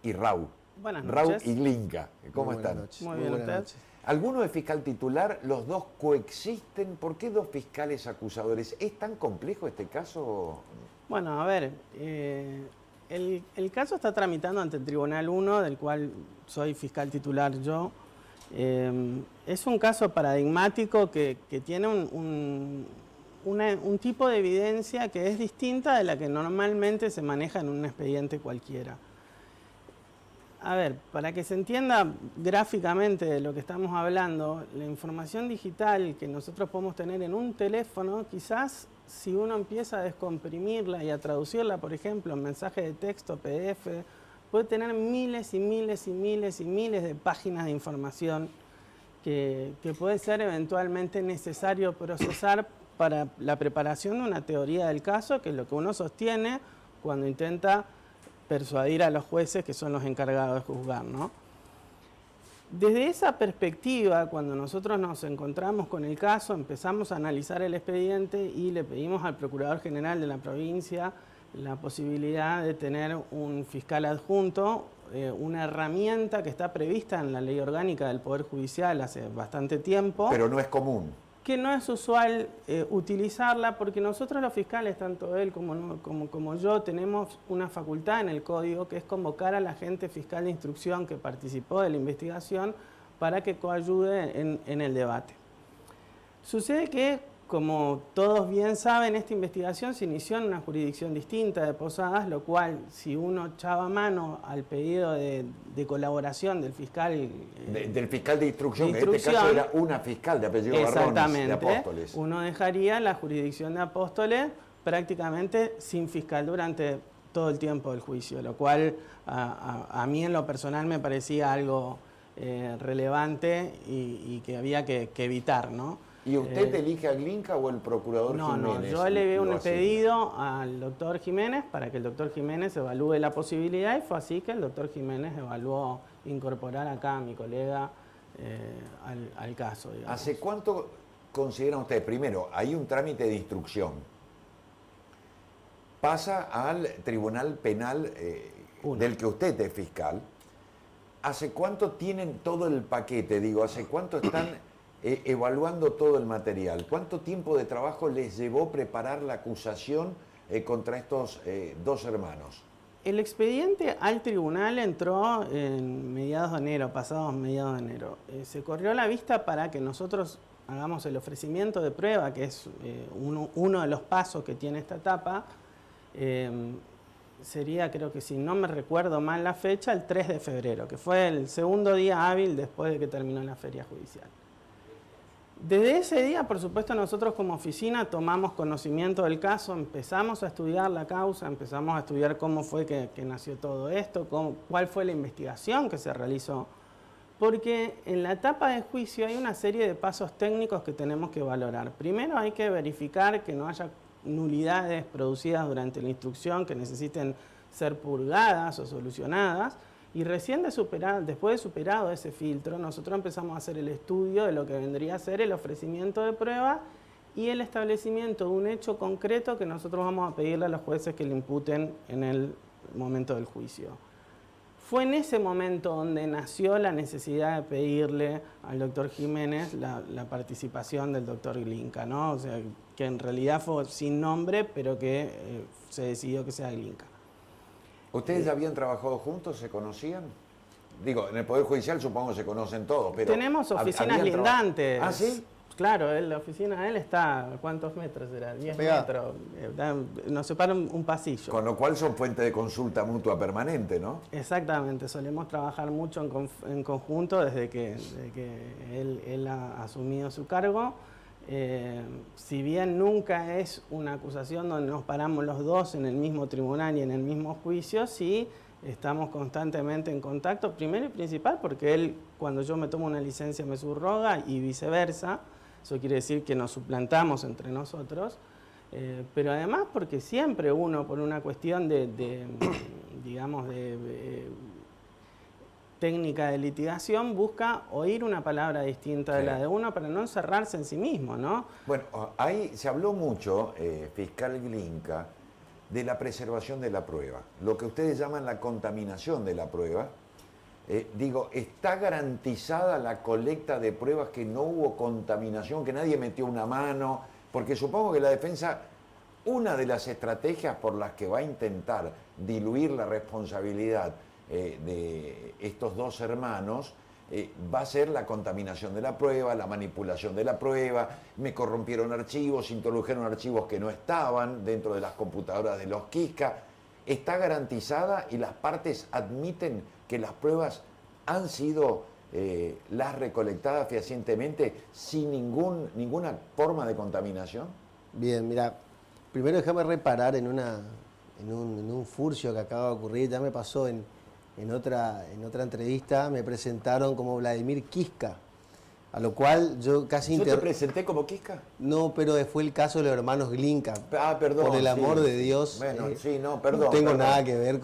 y Raúl. Buenas Raúl noches. y Glinka. ¿Cómo están? Noches. Muy bien, buenas ¿usted? noches. ¿Alguno es fiscal titular? ¿Los dos coexisten? ¿Por qué dos fiscales acusadores? ¿Es tan complejo este caso? Bueno, a ver, el caso está tramitando ante el Tribunal 1, del cual soy fiscal titular yo. Es un caso paradigmático que tiene un tipo de evidencia que es distinta de la que normalmente se maneja en un expediente cualquiera. A ver, para que se entienda gráficamente de lo que estamos hablando, la información digital que nosotros podemos tener en un teléfono, quizás si uno empieza a descomprimirla y a traducirla, por ejemplo, en mensaje de texto, PDF, puede tener miles y miles y miles y miles de páginas de información que puede ser eventualmente necesario procesar para la preparación de una teoría del caso, que es lo que uno sostiene cuando intenta persuadir a los jueces que son los encargados de juzgar, ¿no? Desde esa perspectiva, cuando nosotros nos encontramos con el caso, empezamos a analizar el expediente y le pedimos al Procurador General de la provincia la posibilidad de tener un fiscal adjunto, una herramienta que está prevista en la Ley Orgánica del Poder Judicial hace bastante tiempo. Pero no es común. Que no es usual utilizarla porque nosotros los fiscales, tanto él como yo, tenemos una facultad en el código que es convocar al agente fiscal de instrucción que participó de la investigación para que coayude en el debate. Sucede que, como todos bien saben, esta investigación se inició en una jurisdicción distinta de Posadas, lo cual, si uno echaba mano al pedido de colaboración del fiscal... Del fiscal de instrucción, que en este caso era una fiscal de apellido Barrones, de Apóstoles. Uno dejaría la jurisdicción de Apóstoles prácticamente sin fiscal durante todo el tiempo del juicio, lo cual a mí en lo personal me parecía algo relevante y que había que evitar, ¿no? ¿Y usted elige a Glinka o el procurador Jiménez? No, yo le vi un pedido al doctor Jiménez para que el doctor Jiménez evalúe la posibilidad y fue así que el doctor Jiménez evaluó incorporar acá a mi colega al caso, digamos. ¿Hace cuánto consideran ustedes? Primero, hay un trámite de instrucción. Pasa al Tribunal Penal del que usted es fiscal. ¿Hace cuánto tienen todo el paquete? Digo, ¿hace cuánto están evaluando todo el material? ¿Cuánto tiempo de trabajo les llevó preparar la acusación contra estos dos hermanos? El expediente al tribunal entró en mediados de enero, pasados mediados de enero. Se corrió la vista para que nosotros hagamos el ofrecimiento de prueba, que es uno de los pasos que tiene esta etapa. Sería, creo que si no me recuerdo mal la fecha, el 3 de febrero, que fue el segundo día hábil después de que terminó la feria judicial. Desde ese día, por supuesto, nosotros como oficina tomamos conocimiento del caso, empezamos a estudiar la causa, empezamos a estudiar cómo fue que nació todo esto, cuál fue la investigación que se realizó, porque en la etapa de juicio hay una serie de pasos técnicos que tenemos que valorar. Primero hay que verificar que no haya nulidades producidas durante la instrucción que necesiten ser purgadas o solucionadas. Y recién después de superado ese filtro, nosotros empezamos a hacer el estudio de lo que vendría a ser el ofrecimiento de prueba y el establecimiento de un hecho concreto que nosotros vamos a pedirle a los jueces que le imputen en el momento del juicio. Fue en ese momento donde nació la necesidad de pedirle al doctor Jiménez la participación del doctor Glinka, ¿no? O sea, que en realidad fue sin nombre, pero que se decidió que sea Glinka. ¿Ustedes ya habían trabajado juntos? ¿Se conocían? Digo, en el Poder Judicial supongo que se conocen todos, pero... Tenemos oficinas lindantes. ¿Ah, sí? Claro, la oficina de él está, ¿cuántos metros era? 10 metros. Nos separa un pasillo. Con lo cual son fuente de consulta mutua permanente, ¿no? Exactamente, solemos trabajar mucho en conjunto desde que él ha asumido su cargo. Si bien nunca es una acusación donde nos paramos los dos en el mismo tribunal y en el mismo juicio, sí estamos constantemente en contacto, primero y principal porque él, cuando yo me tomo una licencia, me subroga y viceversa. Eso quiere decir que nos suplantamos entre nosotros, pero además porque siempre uno, por una cuestión digamos, técnica de litigación, busca oír una palabra distinta de la de uno para no encerrarse en sí mismo, ¿no? Bueno, ahí se habló mucho, fiscal Glinka, de la preservación de la prueba, lo que ustedes llaman la contaminación de la prueba. Digo, ¿está garantizada la colecta de pruebas, que no hubo contaminación, que nadie metió una mano? Porque supongo que la defensa, una de las estrategias por las que va a intentar diluir la responsabilidad de estos dos hermanos va a ser la contaminación de la prueba, la manipulación de la prueba. Me corrompieron archivos, introdujeron archivos que no estaban dentro de las computadoras de los Quisca. ¿Está garantizada y las partes admiten que las pruebas han sido las recolectadas fehacientemente sin ninguna forma de contaminación? Bien, mira, primero déjame reparar en un furcio que acaba de ocurrir. Ya me pasó en otra entrevista, me presentaron como Vladimir Quisca, a lo cual yo casi... ¿Yo te presenté como Quisca? No, pero fue el caso de los hermanos Glinka. Ah, perdón. Por el amor de Dios. Bueno, sí, no, perdón. No tengo perdón. nada que ver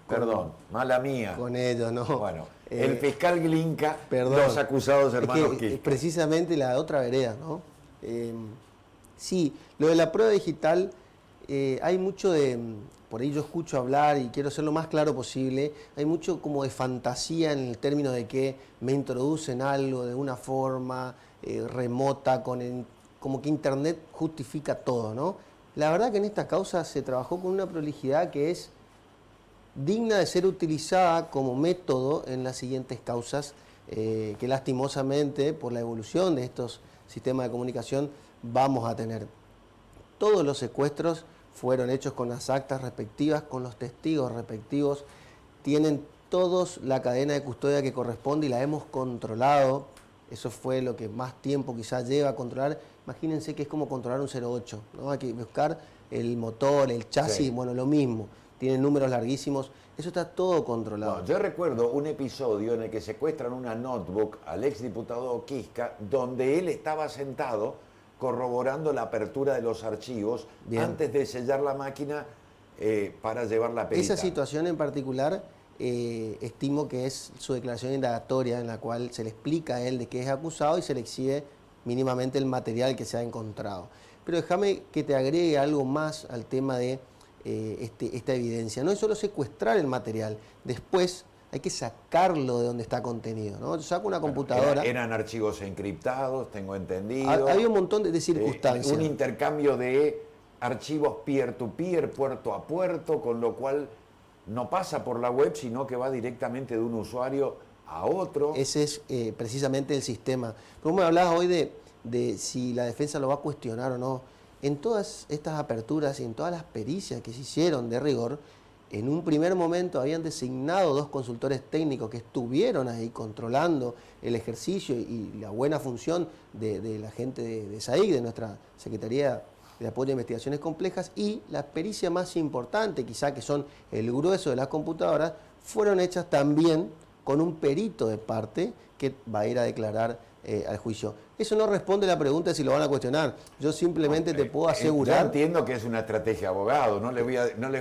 Perdón, mala mía. con ellos, ¿no? Bueno, el fiscal Glinka, perdón, los acusados hermanos es que, Quisca. precisamente la otra vereda, ¿no? Sí, lo de la prueba digital, hay mucho de... Por ahí yo escucho hablar y quiero ser lo más claro posible. Hay mucho como de fantasía en el término de que me introducen algo de una forma remota, como que Internet justifica todo, ¿no? La verdad que en esta causa se trabajó con una prolijidad que es digna de ser utilizada como método en las siguientes causas que lastimosamente, por la evolución de estos sistemas de comunicación, vamos a tener. Todos los secuestros fueron hechos con las actas respectivas, con los testigos respectivos, tienen todos la cadena de custodia que corresponde y la hemos controlado. Eso fue lo que más tiempo quizás lleva a controlar. Imagínense que es como controlar un 08, ¿no? Hay que buscar el motor, el chasis, Sí. Bueno, lo mismo. Tienen números larguísimos, eso está todo controlado. No, yo recuerdo un episodio en el que secuestran una notebook al exdiputado Quisca, donde él estaba sentado corroborando la apertura de los archivos. Bien. Antes de sellar la máquina para llevarla a peritar. Esa situación en particular, estimo que es su declaración indagatoria, en la cual se le explica a él de qué es acusado y se le exhibe mínimamente el material que se ha encontrado. Pero déjame que te agregue algo más al tema de esta evidencia. No es solo secuestrar el material, después hay que sacarlo de donde está contenido, ¿no? Yo saco una computadora... Eran archivos encriptados, tengo entendido. Había un montón de circunstancias. Un intercambio de archivos peer-to-peer, puerto a puerto, con lo cual no pasa por la web, sino que va directamente de un usuario a otro. Ese es precisamente el sistema. Pero me hablabas hoy de si la defensa lo va a cuestionar o no. En todas estas aperturas y en todas las pericias que se hicieron de rigor, en un primer momento habían designado 2 consultores técnicos que estuvieron ahí controlando el ejercicio y la buena función de la gente de SAIC, de nuestra Secretaría de Apoyo a Investigaciones Complejas, y la pericia más importante, quizá que son el grueso de las computadoras, fueron hechas también con un perito de parte que va a ir a declarar al juicio. Eso no responde a la pregunta de si lo van a cuestionar. Yo simplemente te puedo asegurar... Yo entiendo que es una estrategia de abogado, no les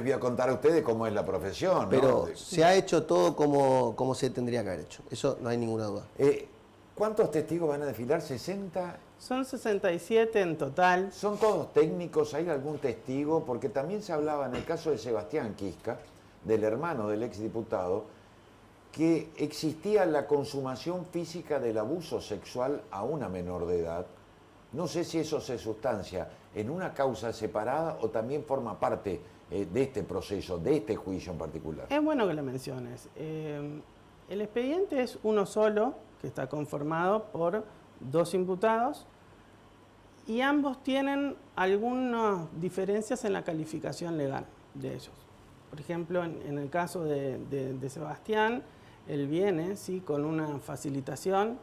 voy a contar a ustedes cómo es la profesión, ¿no? Pero se ha hecho todo como se tendría que haber hecho. Eso no hay ninguna duda. ¿Cuántos testigos van a desfilar? ¿60? Son 67 en total. ¿Son todos técnicos? ¿Hay algún testigo? Porque también se hablaba en el caso de Sebastián Quisca, del hermano del exdiputado, que existía la consumación física del abuso sexual a una menor de edad. No sé si eso se sustancia en una causa separada o también forma parte de este proceso, de este juicio en particular. Es bueno que lo menciones. El expediente es uno solo, que está conformado por 2 imputados, y ambos tienen algunas diferencias en la calificación legal de ellos. Por ejemplo, en el caso de Sebastián, él viene ¿sí? con una facilitación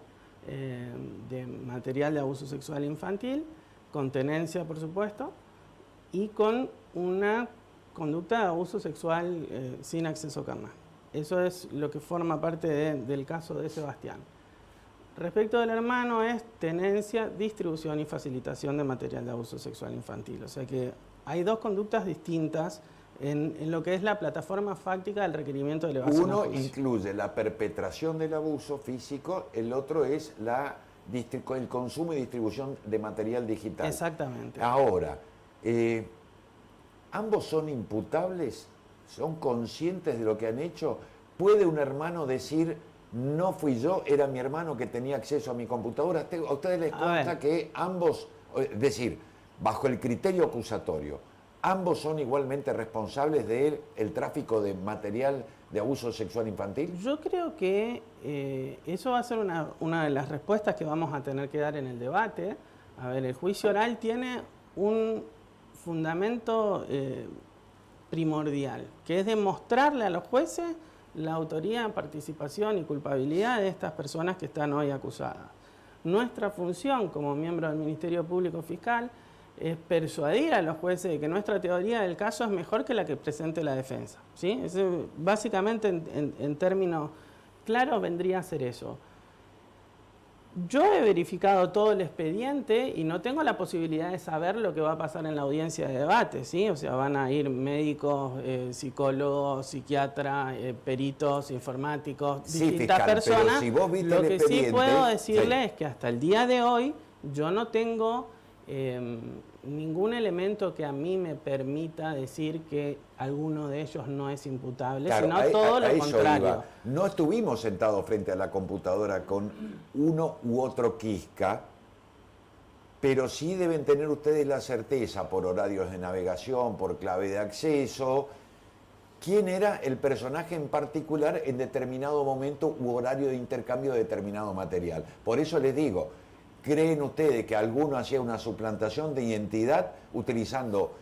de material de abuso sexual infantil, con tenencia, por supuesto, y con una conducta de abuso sexual sin acceso carnal. Eso es lo que forma parte del caso de Sebastián. Respecto del hermano es tenencia, distribución y facilitación de material de abuso sexual infantil. O sea que hay 2 conductas distintas en lo que es la plataforma fáctica del requerimiento de elevación a Uno juicio. incluye la perpetración del abuso físico, el otro es el consumo y distribución de material digital. Exactamente. Ahora, ¿Ambos son imputables? ¿Son conscientes de lo que han hecho? ¿Puede un hermano decir, no fui yo, era mi hermano que tenía acceso a mi computadora? ¿A ustedes les consta que ambos, es decir, bajo el criterio acusatorio, ambos son igualmente responsables del tráfico de material de abuso sexual infantil? Yo creo que eso va a ser una de las respuestas que vamos a tener que dar en el debate. A ver, el juicio oral tiene un fundamento primordial, que es demostrarle a los jueces la autoría, participación y culpabilidad de estas personas que están hoy acusadas. Nuestra función como miembro del Ministerio Público Fiscal es persuadir a los jueces de que nuestra teoría del caso es mejor que la que presente la defensa, ¿sí? Eso, básicamente, en términos claros, vendría a ser eso. Yo he verificado todo el expediente y no tengo la posibilidad de saber lo que va a pasar en la audiencia de debate, ¿sí? O sea, van a ir médicos, psicólogos, psiquiatras, peritos, informáticos, sí, distintas fiscal, personas. Pero si vos viste lo el que expediente, sí puedo decirle sí, es que hasta el día de hoy yo no tengo ningún elemento que a mí me permita decir que alguno de ellos no es imputable, claro, sino todo lo contrario. Iba. No estuvimos sentados frente a la computadora con uno u otro quisca, pero sí deben tener ustedes la certeza, por horarios de navegación, por clave de acceso, quién era el personaje en particular en determinado momento u horario de intercambio de determinado material. Por eso les digo, ¿creen ustedes que alguno hacía una suplantación de identidad utilizando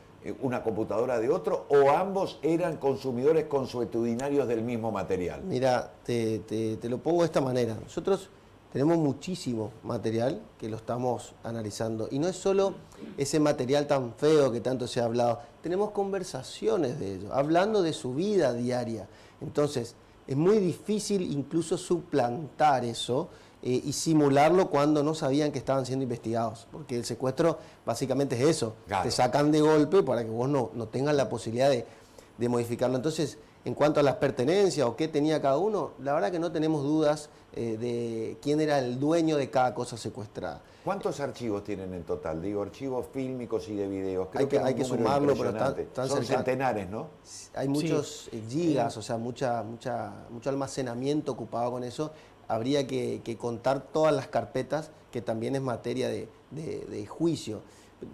una computadora de otro o ambos eran consumidores consuetudinarios del mismo material? Mira, te lo pongo de esta manera. Nosotros tenemos muchísimo material que lo estamos analizando. Y no es solo ese material tan feo que tanto se ha hablado. Tenemos conversaciones de ellos, hablando de su vida diaria. Entonces, es muy difícil incluso suplantar eso y simularlo cuando no sabían que estaban siendo investigados. Porque el secuestro básicamente es eso. Claro. Te sacan de golpe para que vos no tengas la posibilidad de modificarlo. Entonces, en cuanto a las pertenencias o qué tenía cada uno, la verdad que no tenemos dudas de quién era el dueño de cada cosa secuestrada. ¿Cuántos archivos tienen en total? Digo, archivos fílmicos y de videos. Creo Hay que sumarlo, pero están son cercanos. Centenares, ¿no? Hay muchos gigas, o sea, mucho almacenamiento ocupado con eso. Habría que contar todas las carpetas, que también es materia de juicio.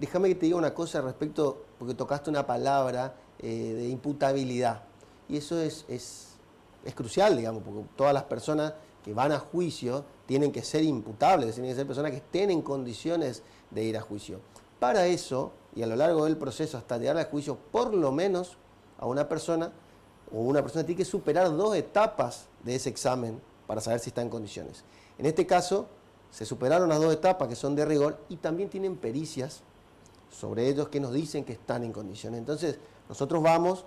Déjame que te diga una cosa respecto, porque tocaste una palabra de imputabilidad. Y eso es crucial, digamos, porque todas las personas que van a juicio tienen que ser imputables, tienen que ser personas que estén en condiciones de ir a juicio. Para eso, y a lo largo del proceso hasta llegar a juicio, por lo menos a una persona tiene que superar 2 etapas de ese examen para saber si está en condiciones. En este caso, se superaron las 2 etapas que son de rigor y también tienen pericias sobre ellos que nos dicen que están en condiciones. Entonces, nosotros vamos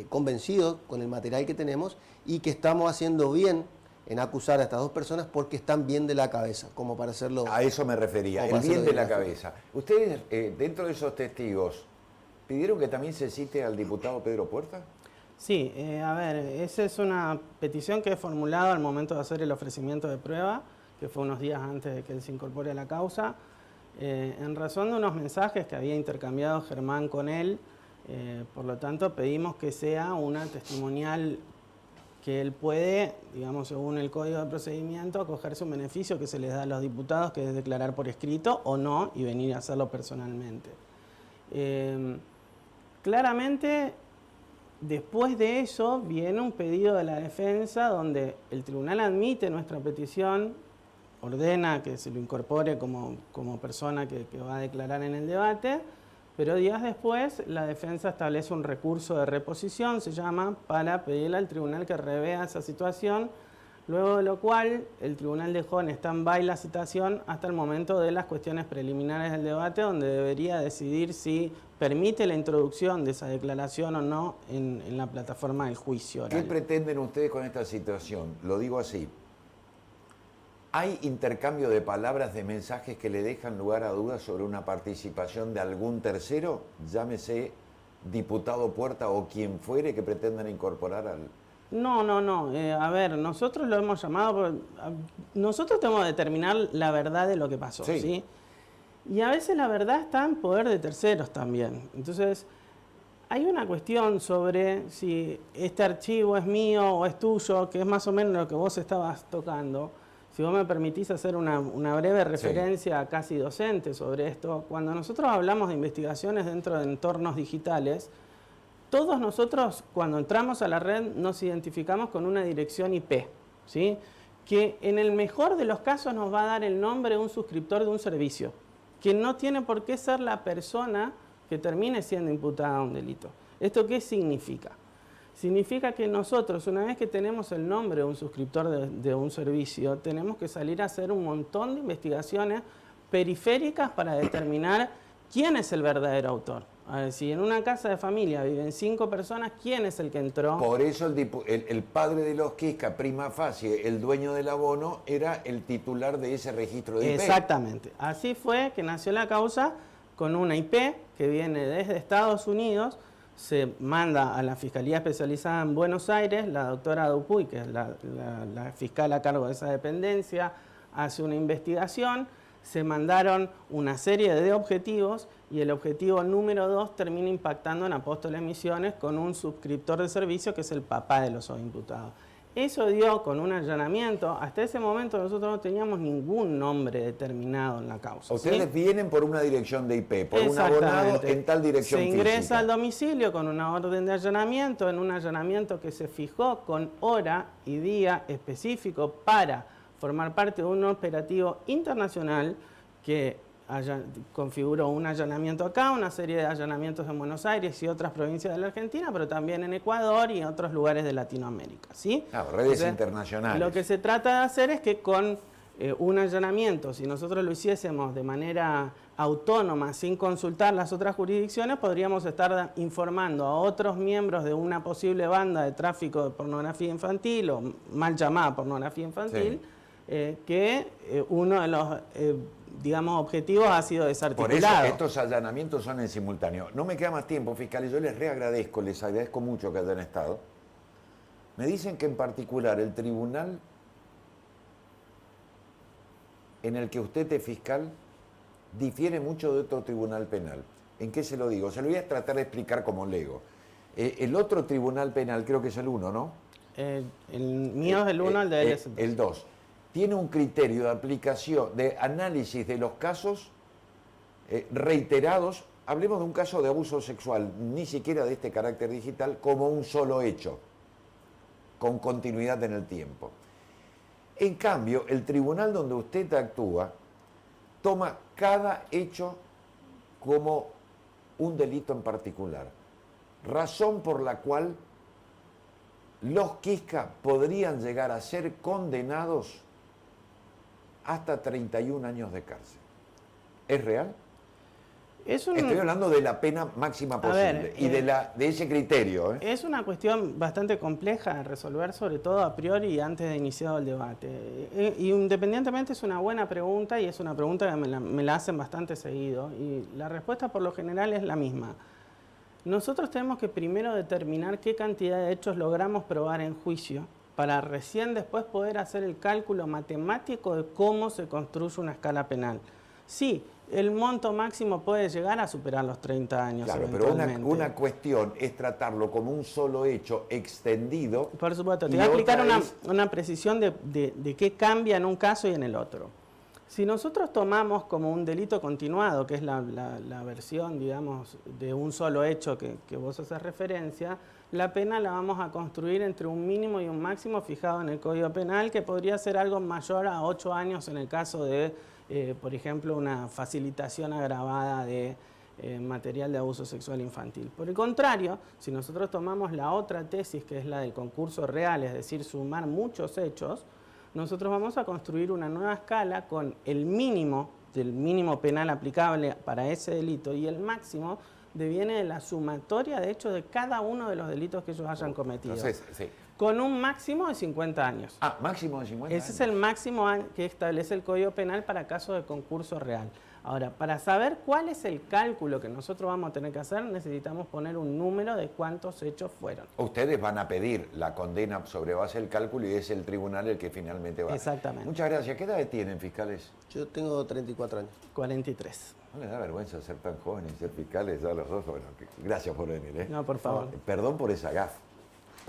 convencidos con el material que tenemos y que estamos haciendo bien en acusar a estas 2 personas porque están bien de la cabeza, como para hacerlo... A eso me refería, el bien de la cabeza. Ustedes, dentro de esos testigos, ¿pidieron que también se cite al diputado Pedro Puerta? Sí, a ver, esa es una petición que he formulado al momento de hacer el ofrecimiento de prueba, que fue unos días antes de que él se incorpore a la causa, en razón de unos mensajes que había intercambiado Germán con él. Por lo tanto, pedimos que sea una testimonial que él puede, digamos, según el Código de Procedimiento, acogerse un beneficio que se les da a los diputados, que es declarar por escrito o no, y venir a hacerlo personalmente. Claramente, después de eso, viene un pedido de la defensa donde el tribunal admite nuestra petición, ordena que se lo incorpore como persona que va a declarar en el debate, pero días después la defensa establece un recurso de reposición, se llama, para pedirle al tribunal que revea esa situación, luego de lo cual el tribunal dejó en stand-by la citación hasta el momento de las cuestiones preliminares del debate, donde debería decidir si permite la introducción de esa declaración o no en la plataforma del juicio oral. ¿Qué pretenden ustedes con esta situación? Lo digo así. ¿Hay intercambio de palabras, de mensajes que le dejan lugar a dudas sobre una participación de algún tercero? Llámese diputado Puerta o quien fuere que pretendan incorporar al... No. A ver, nosotros lo hemos llamado... Nosotros tenemos que determinar la verdad de lo que pasó, ¿sí? Y a veces la verdad está en poder de terceros también. Entonces, Hay una cuestión sobre si este archivo es mío o es tuyo, que es más o menos lo que vos estabas tocando. Si vos me permitís hacer una breve referencia casi docente sobre esto, cuando nosotros hablamos de investigaciones dentro de entornos digitales, todos nosotros cuando entramos a la red nos identificamos con una dirección IP, ¿sí? Que en el mejor de los casos nos va a dar el nombre de un suscriptor de un servicio, que no tiene por qué ser la persona que termine siendo imputada a un delito. ¿Esto qué significa? Significa que nosotros, una vez que tenemos el nombre de un suscriptor de un servicio, tenemos que salir a hacer un montón de investigaciones periféricas para determinar quién es el verdadero autor. A ver, si en una casa de familia viven 5 personas, ¿quién es el que entró? Por eso el padre de los Quisca, prima facie, el dueño del abono, era el titular de ese registro de IP. Exactamente. Así fue que nació la causa con una IP que viene desde Estados Unidos, se manda a la Fiscalía Especializada en Buenos Aires, la doctora Dupuy, que es la fiscal a cargo de esa dependencia, hace una investigación, se mandaron una serie de objetivos y el objetivo número 2 termina impactando en Apóstoles Misiones con un suscriptor de servicio que es el papá de los imputados. Eso dio con un allanamiento. Hasta ese momento nosotros no teníamos ningún nombre determinado en la causa. Ustedes vienen por una dirección de IP, por un abonado en tal dirección física. Se ingresa física al domicilio con una orden de allanamiento, en un allanamiento que se fijó con hora y día específico para formar parte de un operativo internacional que configuró un allanamiento acá, una serie de allanamientos en Buenos Aires y otras provincias de la Argentina, pero también en Ecuador y en otros lugares de Latinoamérica, ¿sí? Redes internacionales. Lo que se trata de hacer es que con un allanamiento, si nosotros lo hiciésemos de manera autónoma, sin consultar las otras jurisdicciones, podríamos estar informando a otros miembros de una posible banda de tráfico de pornografía infantil o mal llamada pornografía infantil, que uno de los digamos, objetivos ha sido desarticulado. Por eso estos allanamientos son en simultáneo. No me queda más tiempo, fiscales, yo les reagradezco, les agradezco mucho que hayan estado. Me dicen que en particular el tribunal en el que usted es fiscal difiere mucho de otro tribunal penal. ¿En qué se lo digo? Se lo voy a tratar de explicar como lego. El otro tribunal penal, creo que es el 1, ¿no? El mío es el 1, el de él es el 2. Tiene un criterio de aplicación, de análisis de los casos reiterados. Hablemos de un caso de abuso sexual, ni siquiera de este carácter digital, como un solo hecho, con continuidad en el tiempo. En cambio, el tribunal donde usted actúa toma cada hecho como un delito en particular, razón por la cual los Quisca podrían llegar a ser condenados hasta 31 años de cárcel. ¿Es real? Estoy hablando de la pena máxima posible y de ese criterio. Es una cuestión bastante compleja de resolver, sobre todo a priori y antes de iniciado el debate. Y independientemente es una buena pregunta y es una pregunta que me la hacen bastante seguido y la respuesta por lo general es la misma. Nosotros tenemos que primero determinar qué cantidad de hechos logramos probar en juicio para recién después poder hacer el cálculo matemático de cómo se construye una escala penal. Sí, el monto máximo puede llegar a superar los 30 años. Claro, pero una cuestión es tratarlo como un solo hecho extendido. Por supuesto, te voy a explicar una precisión de qué cambia en un caso y en el otro. Si nosotros tomamos como un delito continuado, que es la versión, digamos, de un solo hecho que vos haces referencia, la pena la vamos a construir entre un mínimo y un máximo fijado en el Código Penal, que podría ser algo mayor a 8 años en el caso de, por ejemplo, una facilitación agravada de material de abuso sexual infantil. Por el contrario, si nosotros tomamos la otra tesis, que es la del concurso real, es decir, sumar muchos hechos, nosotros vamos a construir una nueva escala con el mínimo del mínimo penal aplicable para ese delito y el máximo deviene de la sumatoria de hechos de cada uno de los delitos que ellos hayan cometido. Entonces, sí. Con un máximo de 50 años. Ah, máximo de 50 años. Ese es el máximo que establece el Código Penal para casos de concurso real. Ahora, para saber cuál es el cálculo que nosotros vamos a tener que hacer, necesitamos poner un número de cuántos hechos fueron. Ustedes van a pedir la condena sobre base del cálculo y es el tribunal el que finalmente va. Exactamente. Muchas gracias. ¿Qué edad tienen, fiscales? Yo tengo 34 años. 43. ¿No les da vergüenza ser tan jóvenes y ser fiscales ya los dos? Bueno, gracias por venir. No, por favor. Perdón por esa gafa.